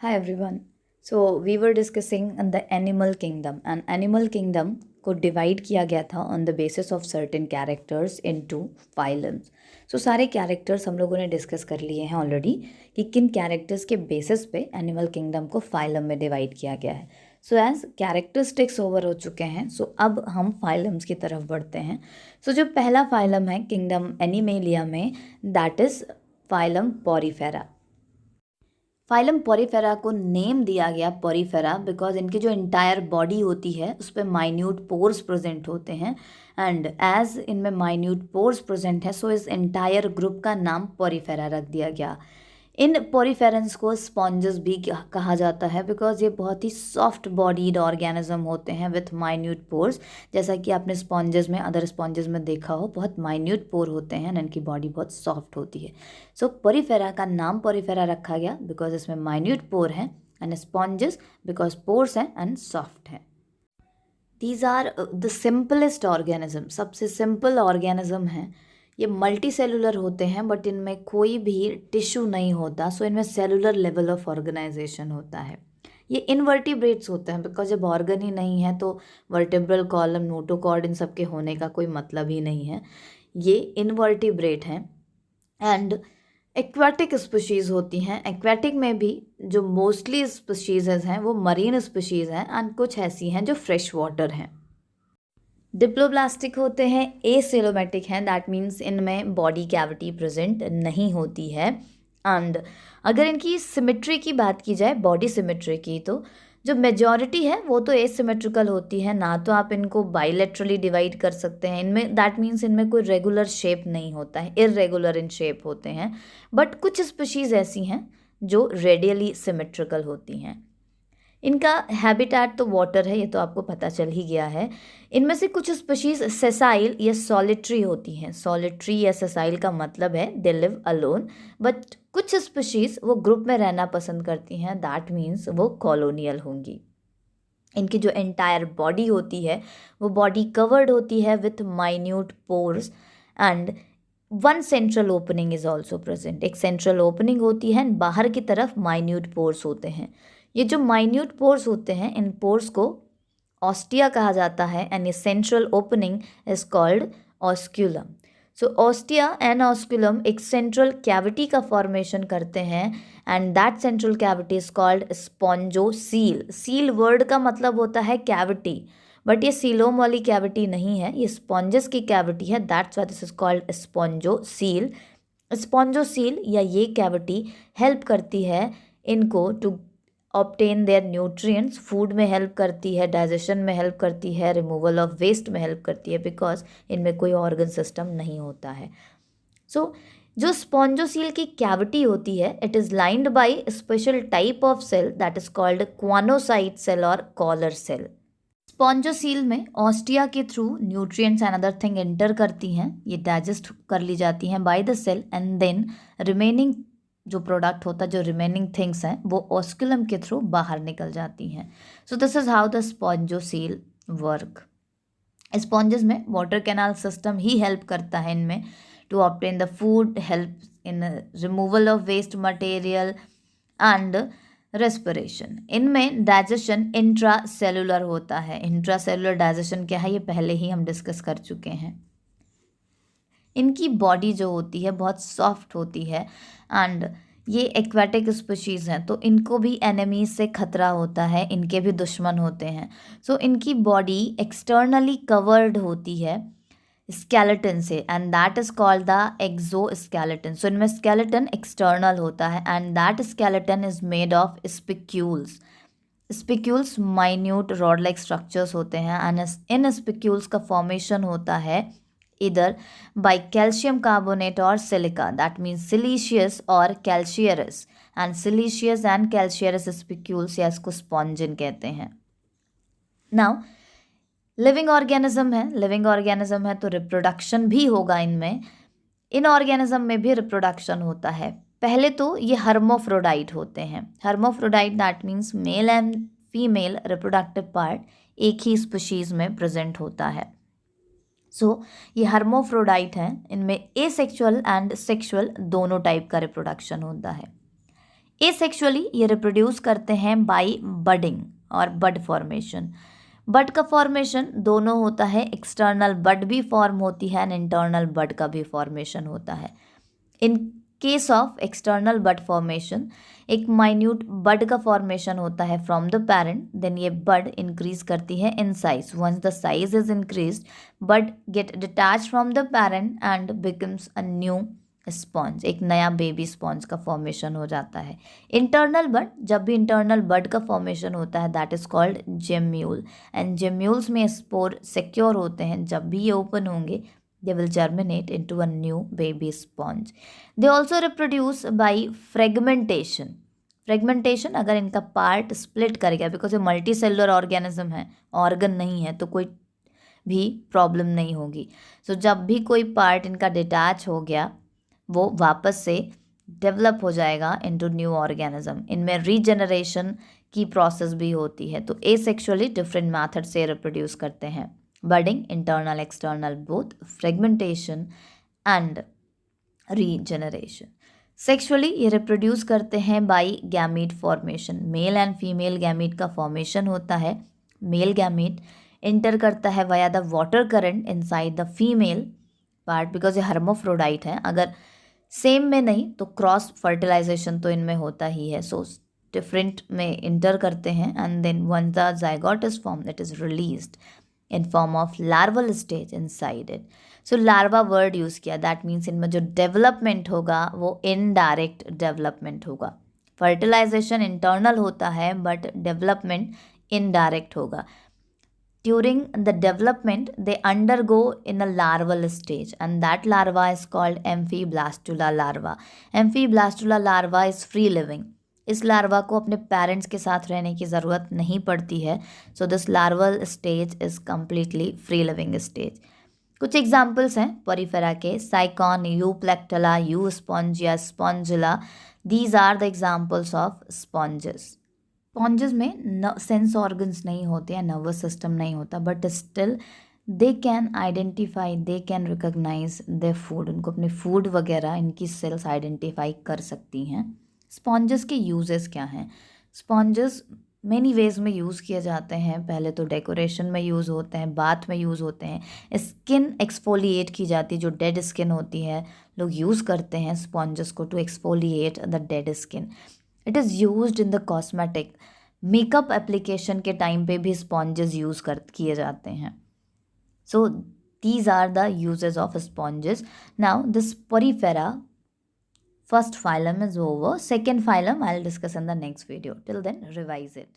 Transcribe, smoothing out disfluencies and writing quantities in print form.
Hi everyone. So we were discussing on the animal kingdom and animal kingdom को divide किया गया था on the basis of certain characters into phylums. So सारे characters हम लोगों ने डिस्कस कर लिए हैं ऑलरेडी कि किन कैरेक्टर्स के बेसिस पे एनिमल किंगडम को फाइलम में डिवाइड किया गया है. सो एज कैरेक्टरिस्टिक्स ओवर हो चुके हैं, सो अब हम फाइलम्स की तरफ बढ़ते हैं. सो जो पहला फाइलम है किंगडम एनिमेलिया में, that is phylum Porifera. Phylum Porifera को नेम दिया गया पॉरीफेरा बिकॉज इनकी जो इंटायर बॉडी होती है उस पर माइन्यूट पोर्स प्रेजेंट होते हैं, एंड एज इनमें माइन्यूट पोर्स प्रेजेंट है सो इस इंटायर ग्रुप का नाम पॉरीफेरा रख दिया गया. इन पॉरीफेरेंस को स्पॉन्जेस भी कहा जाता है बिकॉज ये बहुत ही सॉफ्ट बॉडीड ऑर्गेनिज्म होते हैं विथ माइन्यूट पोर्स. जैसा कि आपने स्पॉन्जेस में, अदर स्पॉन्जेस में देखा हो, बहुत माइन्यूट पोर होते हैं, इनकी बॉडी बहुत सॉफ्ट होती है. सो पॉरीफेरा का नाम पॉरीफेरा रखा गया बिकॉज इसमें माइन्यूट पोर हैं, एंड स्पॉन्जेस बिकॉज पोर्स हैं एंड सॉफ्ट हैं. These are the simplest organism. सबसे सिंपल ऑर्गेनिज्म हैं. ये मल्टी सेलुलर होते हैं बट इनमें कोई भी टिश्यू नहीं होता. सो इनमें सेलुलर लेवल ऑफ ऑर्गेनाइजेशन होता है. ये इनवर्टिब्रेट्स होते हैं बिकॉज जब ऑर्गन ही नहीं है तो वर्टेब्रल कॉलम, नोटोकॉर्ड, इन सब के होने का कोई मतलब ही नहीं है. ये इनवर्टिब्रेट हैं. एंड एक्वाटिक स्पीशीज़ होती हैं. एक्वाटिक में भी जो मोस्टली स्पीशीज़ हैं वो मरीन स्पीशीज़ हैं, एंड कुछ ऐसी हैं जो फ्रेश वाटर हैं. डिप्लोब्लास्टिक होते हैं, एसिलोमेटिक हैं, दैट मीन्स इनमें बॉडी कैविटी प्रेजेंट नहीं होती है. एंड अगर इनकी सिमेट्री की बात की जाए, बॉडी सिमेट्री की, तो जो मेजॉरिटी है वो तो एसिमेट्रिकल होती है. ना तो आप इनको बाइलेटरली डिवाइड कर सकते हैं इनमें, दैट मीन्स इनमें कोई रेगुलर शेप नहीं होता है, इरेगुलर इन शेप होते हैं. बट कुछ स्पीशीज़ ऐसी हैं जो रेडियली सिमेट्रिकल होती हैं. इनका हैबिटेट तो वाटर है, ये तो आपको पता चल ही गया है. इनमें से कुछ स्पीशीज सेसाइल या सॉलिटरी होती हैं. सॉलिटरी या सेसाइल का मतलब है दे लिव अलोन, बट कुछ स्पीशीज वो ग्रुप में रहना पसंद करती हैं, दैट मीन्स वो कॉलोनियल होंगी. इनकी जो एंटायर बॉडी होती है वो बॉडी कवर्ड होती है with minute pores, and one central opening is also present. एक सेंट्रल ओपनिंग होती है, बाहर की तरफ माइन्यूट पोर्स होते हैं. ये जो माइन्यूट पोर्स होते हैं, इन पोर्स को ऑस्टिया कहा जाता है, एंड ये central opening is called osculum. So ostia and osculum एक सेंट्रल कैविटी का फॉर्मेशन करते हैं, and that central cavity is called spongocoel. Coel word का मतलब होता है कैविटी, बट ये सीलोम वाली कैविटी नहीं है, ये स्पॉन्जेस की कैविटी है, that's why this is called spongocoel. Spongocoel या ये कैविटी हेल्प करती है इनको to obtain their nutrients. Food में हेल्प करती है, डाइजेशन में हेल्प करती है, रिमूवल ऑफ वेस्ट में हेल्प करती है, बिकॉज इनमें कोई ऑर्गन सिस्टम नहीं होता है. सो जो स्पॉन्जोसील की कैविटी होती है, it is lined by special type of cell that is called choanocyte cell और कॉलर सेल. स्पॉन्जोसील में ऑस्टिया के through nutrients and other thing enter करती हैं, ये डाइजेस्ट कर ली जाती हैं by the cell, and then remaining जो प्रोडक्ट होता है, जो रिमेनिंग थिंग्स हैं, वो ऑस्कुलम के थ्रू बाहर निकल जाती हैं. So this is how the spongocoel work. Sponges में वाटर कैनाल सिस्टम ही हेल्प करता है इनमें to obtain the food, help in removal of waste material and respiration. इनमें डाइजेशन इंट्रा सेलुलर होता है. इंट्रा सेलुलर डाइजेशन क्या है ये पहले ही हम डिस्कस कर चुके हैं. इनकी बॉडी जो होती है बहुत सॉफ्ट होती है, एंड ये एक्वाटिक स्पीशीज़ हैं तो इनको भी एनिमीज से खतरा होता है, इनके भी दुश्मन होते हैं. सो इनकी बॉडी एक्सटर्नली कवर्ड होती है स्केलेटन से, and that is called the exoskeleton. So इनमें स्केलेटन एक्सटर्नल होता है, and that skeleton is made of spicules. Spicules minute rod like structures होते हैं, एंड इन स्पिक्यूल्स का फॉर्मेशन होता है either by calcium carbonate or silica, that means siliceous or calcareous, and siliceous and calcareous spicules या इसको spongin कहते हैं. now living organism है, लिविंग ऑर्गेनिज्म है तो रिप्रोडक्शन भी होगा इनमें. इन ऑर्गेनिज्म में भी रिप्रोडक्शन होता है. पहले तो ये हर्मोफ्रोडाइट होते हैं. Hermaphrodite that means male and female reproductive part एक ही स्पीशीज में प्रेजेंट होता है. सो ये हर्मोफ्रोडाइट हैं. इनमें एसेक्सुअल एंड सेक्सुअल दोनों टाइप का रिप्रोडक्शन होता है. एसेक्सुअली ये रिप्रोड्यूस करते हैं बाय बडिंग और बड फॉर्मेशन। बड का फॉर्मेशन दोनों होता है, एक्सटर्नल बड भी फॉर्म होती है एंड इंटरनल बड का भी फॉर्मेशन होता है। In case of external bud formation एक माइन्यूट बड का फॉर्मेशन होता है फ्रॉम द पेरेंट, देन ये बड इंक्रीज करती है in size. Once the size is increase, bud get detach from the parent and becomes a new sponge, एक नया baby sponge का फॉर्मेशन हो जाता है। इंटरनल बड, जब भी इंटरनल बड का फॉर्मेशन होता है that is called gemmule, and gemmules में स्पोर सिक्योर होते हैं, जब भी ये ओपन होंगे they will germinate into a new baby sponge. They also reproduce by fragmentation. Fragmentation, अगर इनका पार्ट स्प्लिट कर गया, बिकॉज ये मल्टी सेलुलर ऑर्गेनिज्म है, ऑर्गन नहीं है, तो कोई भी प्रॉब्लम नहीं होगी। सो जब भी कोई पार्ट इनका डिटैच हो गया वो वापस से डेवलप हो जाएगा इनटू न्यू ऑर्गेनिज्म। इनमें रीजनरेशन की प्रोसेस भी होती है। तो एसेक्सुअली डिफरेंट मेथड से रिप्रोड्यूस करते हैं, budding, internal external both, fragmentation and regeneration. Sexually ये रिप्रोड्यूस करते हैं by gamete formation. Male and female gamete का फॉर्मेशन होता है। मेल गैमीट इंटर करता है via the water current inside the female part, because ये हर्मोफ्रोडाइट है। अगर सेम में नहीं तो क्रॉस फर्टिलाइजेशन तो इनमें होता ही है। सो डिफरेंट में इंटर करते हैं and then when the zygote is form, it is released in form of larval stage inside it. So larva word use किया, दैट मीन्स इनमें जो डेवलपमेंट होगा वो इनडायरेक्ट डेवलपमेंट होगा। फर्टिलाइजेशन इंटरनल होता है बट डेवलपमेंट इनडायरेक्ट होगा। During the development, they undergo in a larval stage, and that larva is called amphiblastula larva. Amphiblastula larva is free living. इस larva को अपने पेरेंट्स के साथ रहने की ज़रूरत नहीं पड़ती है। So this larval stage is completely free living stage. कुछ एग्जाम्पल्स हैं पोरिफेरा के, Sycon, Euplectella, euspongia, Spongilla. These are the examples of sponges. Sponges में सेंस ऑर्गन्स नहीं होते हैं, नर्वस सिस्टम नहीं होता, but still they can identify, they can recognize the food. उनको अपने फूड वगैरह इनकी सेल्स आइडेंटिफाई कर सकती हैं। स्पॉन्जेस के यूजेस क्या हैं? स्पॉन्जेस मेनी वेज में यूज़ किए जाते हैं। पहले तो डेकोरेशन में यूज़ होते हैं, बाथ में यूज़ होते हैं। स्किन एक्सफोलिएट की जाती है, जो डेड स्किन होती है लोग यूज़ करते हैं स्पॉन्जेस को to exfoliate the dead skin. It is used in the cosmetic, makeup application के टाइम पे भी स्पॉन्जेस यूज़ किए जाते हैं। So these are the uses of sponges. Now this Porifera first phylum is over. Second phylum I'll discuss in the next video. Till then, revise it.